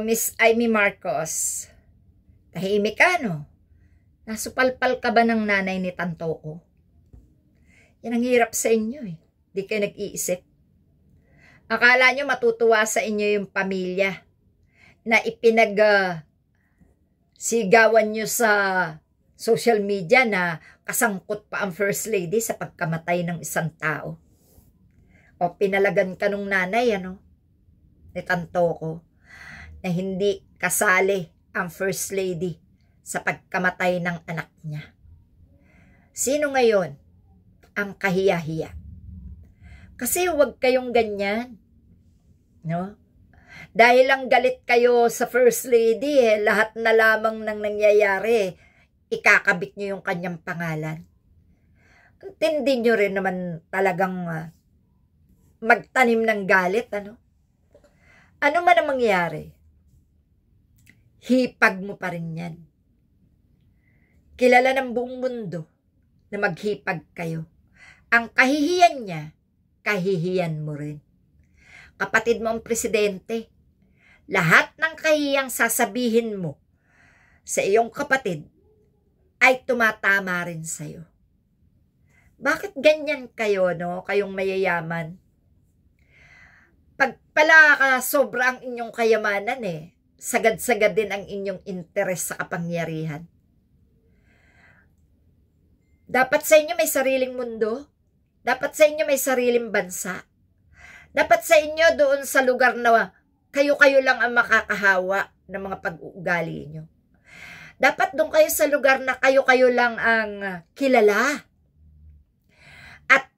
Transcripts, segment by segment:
Miss Amy Marcos? Tahimik ka, no? Nasupalpal ka ba ng nanay ni Tantoko? Yan ang hirap sa inyo eh. Di kayo nag-iisip. Akala nyo matutuwa sa inyo yung pamilya na sigawan nyo sa social media na kasangkot pa ang First Lady sa pagkamatay ng isang tao. O pinalagan ka nung nanay, ni Tantoko, na hindi kasali ang First Lady sa pagkamatay ng anak niya. Sino ngayon ang kahiya-hiya? Kasi huwag kayong ganyan, no? Dahil lang galit kayo sa First Lady, lahat na lamang ng nangyayari, ikakabit nyo yung kanyang pangalan. Intindi nyo rin naman talagang magtanim ng galit, Ano man ang mangyari, hipag mo pa rin yan. Kilala ng buong mundo na maghipag kayo. Ang kahihiyan niya, kahihiyan mo rin. Kapatid mo ang presidente, lahat ng kahiyang sasabihin mo sa iyong kapatid ay tumatama rin sa'yo. Bakit ganyan kayo, kayong mayayaman? Pag pala sobra ang inyong kayamanan sagad-sagad din ang inyong interes sa kapangyarihan. Dapat sa inyo may sariling mundo. Dapat sa inyo may sariling bansa. Dapat sa inyo doon sa lugar na kayo-kayo lang ang makakahawa ng mga pag-uugali nyo. Dapat doon kayo sa lugar na kayo-kayo lang ang kilala. At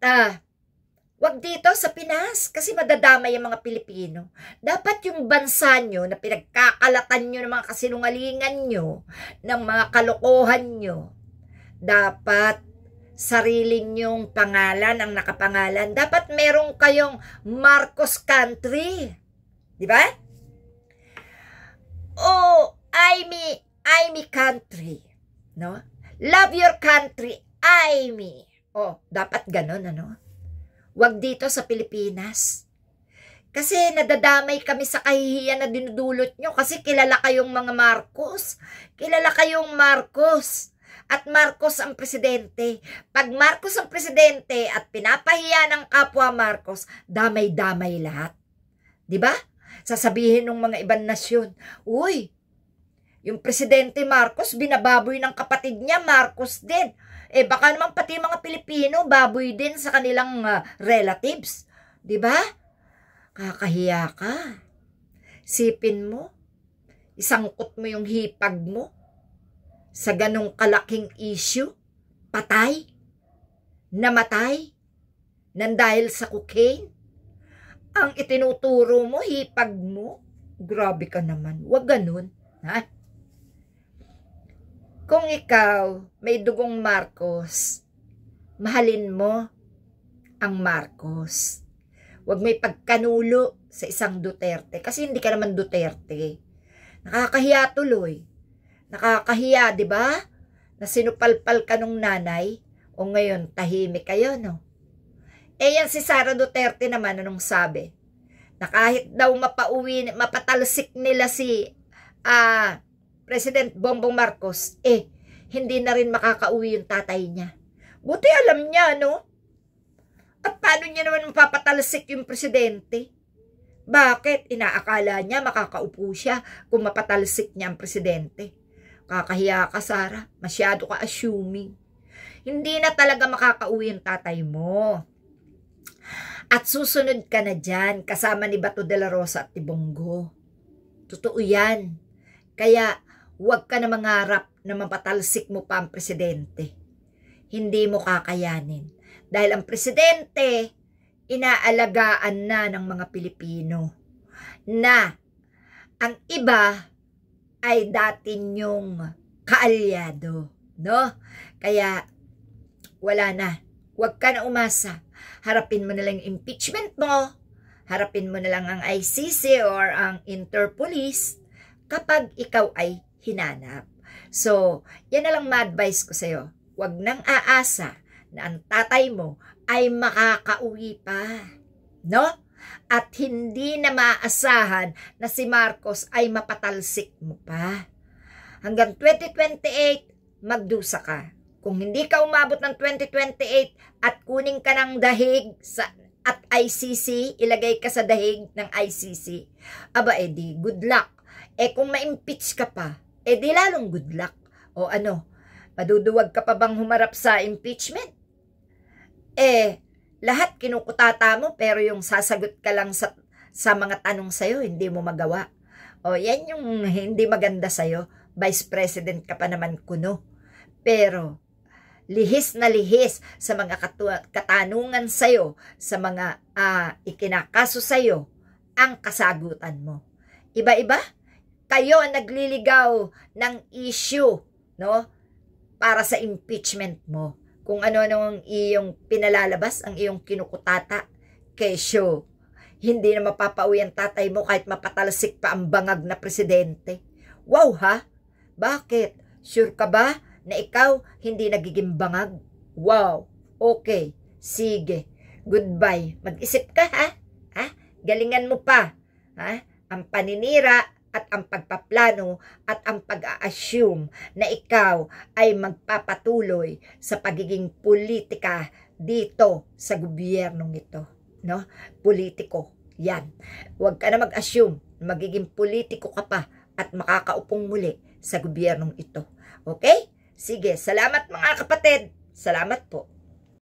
wag dito sa Pinas kasi madadamay ang mga Pilipino. Dapat yung bansa nyo na pinagkakalatan nyo ng mga kasinungalingan nyo, ng mga kalokohan nyo, dapat sariling nyong pangalan ang nakapangalan. Dapat meron kayong Marcos country. Di ba? Oh, Amy country. No? Love your country, Amy. Oh, dapat ganon, Wag dito sa Pilipinas. Kasi nadadamay kami sa kahihiyan na dinudulot nyo kasi kilala kayong mga Marcos. Kilala kayong Marcos. At Marcos ang presidente. Pag Marcos ang presidente at pinapahiya ng kapwa Marcos, damay-damay lahat. Diba? Sasabihin ng mga ibang nasyon, uy, yung presidente Marcos, binababoy ng kapatid niya, Marcos din. Baka naman pati mga Pilipino, baboy din sa kanilang relatives. Diba? Kakahiya ka. Sipin mo, isangkot mo yung hipag mo sa ganong kalaking issue, patay, namatay, nang dahil sa cocaine. Ang itinuturo mo, hipag mo, grabe ka naman. Wag ganun, ha? Kung ikaw may dugong Marcos, mahalin mo ang Marcos. Huwag may pagkanulo sa isang Duterte. Kasi hindi ka naman Duterte. Nakakahiya tuloy. Nakakahiya, di ba? Na sinupalpal ka nung nanay. O ngayon, tahimik kayo, no? Yan si Sara Duterte naman, anong sabi? Na kahit daw mapatalsik nila si President Bongbong Marcos, hindi na rin makakauwi yung tatay niya. Buti alam niya, no? At paano niya naman mapapatalsik yung presidente? Bakit? Inaakala niya makakaupo siya kung mapatalsik niya ang presidente. Kakahiya ka, Sara. Masyado ka assuming. Hindi na talaga makakauwi yung tatay mo. At susunod ka na dyan, kasama ni Bato de la Rosa at Tibongo. Totoo yan. Kaya, huwag ka na mangarap na mapatalsik mo pa ang presidente. Hindi mo kakayanin. Dahil ang presidente, inaalagaan na ng mga Pilipino na ang iba ay dati nyong kaalyado. No? Kaya, wala na. Huwag ka na umasa. Harapin mo na lang yung impeachment mo. Harapin mo na lang ang ICC or ang Interpolice kapag ikaw ay hinanap. So, yan na lang ma-advise ko sa'yo. Huwag nang aasa na ang tatay mo ay makakauwi pa. No? at hindi na maaasahan na si Marcos ay mapatalsik mo pa. Hanggang 2028, magdusa ka. Kung hindi ka umabot ng 2028 at kunin ka ng dahig at ICC, ilagay ka sa dahig ng ICC, aba edi good luck. Kung ma-impeach ka pa, edi lalong good luck. O ano, maduduwag ka pa bang humarap sa impeachment? Lahat kinukutata mo pero yung sasagot ka lang sa mga tanong sa'yo, hindi mo magawa. O yan yung hindi maganda sa'yo. Vice President ka pa naman kuno. Pero lihis na lihis sa mga katanungan sa'yo, sa mga ikinakaso sa'yo, ang kasagutan mo. Iba-iba? Kayo ang nagliligaw ng issue, no? Para sa impeachment mo. Kung ano-ano ang iyong pinalalabas, ang iyong kinukutata, kesyo, hindi na mapapauwi ang tatay mo kahit mapatalsik pa ang bangag na presidente. Wow ha? Bakit? Sure ka ba na ikaw hindi nagiging bangag? Wow. Okay. Sige. Goodbye. Mag-isip ka ha? Galingan mo pa. Ang paninira at ang pagpaplano at ang pag-a-assume na ikaw ay magpapatuloy sa pagiging politika dito sa gobyernong ito. No? Politiko. Yan. Huwag ka na mag-assume. Magiging politiko ka pa at makakaupong muli sa gobyernong ito. Okay? Sige. Salamat mga kapatid. Salamat po.